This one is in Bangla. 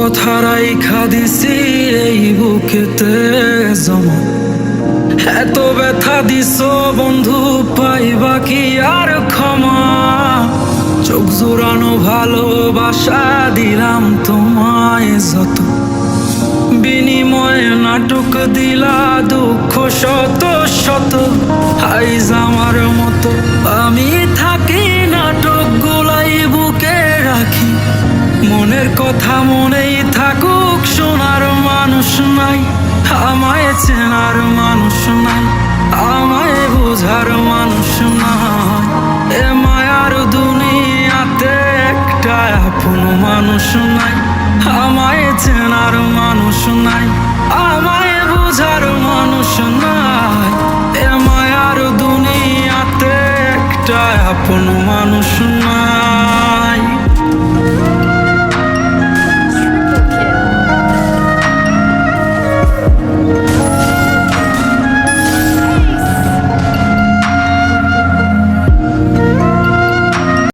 কথা রাইখা দিছি এই বুকেতে জমা, এত ব্যথা দিছ বন্ধু পাইবা কি আর ক্ষমা। চোখ জোড়ানো ভালোবাসা দিলাম তোমায় যত, বিনিময়ে নাটক দিলা দুঃখ শত শত। আইজ আমার মতো আমি থাকি নাটক গুলাই বুকে রাখি, মনের কথা মনেই থাকুক, শোনার মানুষ নাই, আমায় চেনার মানুষ নাই, আমায় বোঝার মানুষ নাই। এ মায়ার দুনিয়াতে একটা আপন মানুষ নাই, আমায় চেনার মানুষ নাই, আমায় বোঝার মানুষ নাই। এ মায়ার দুনিয়াতে একটা আপন মানুষ নাই।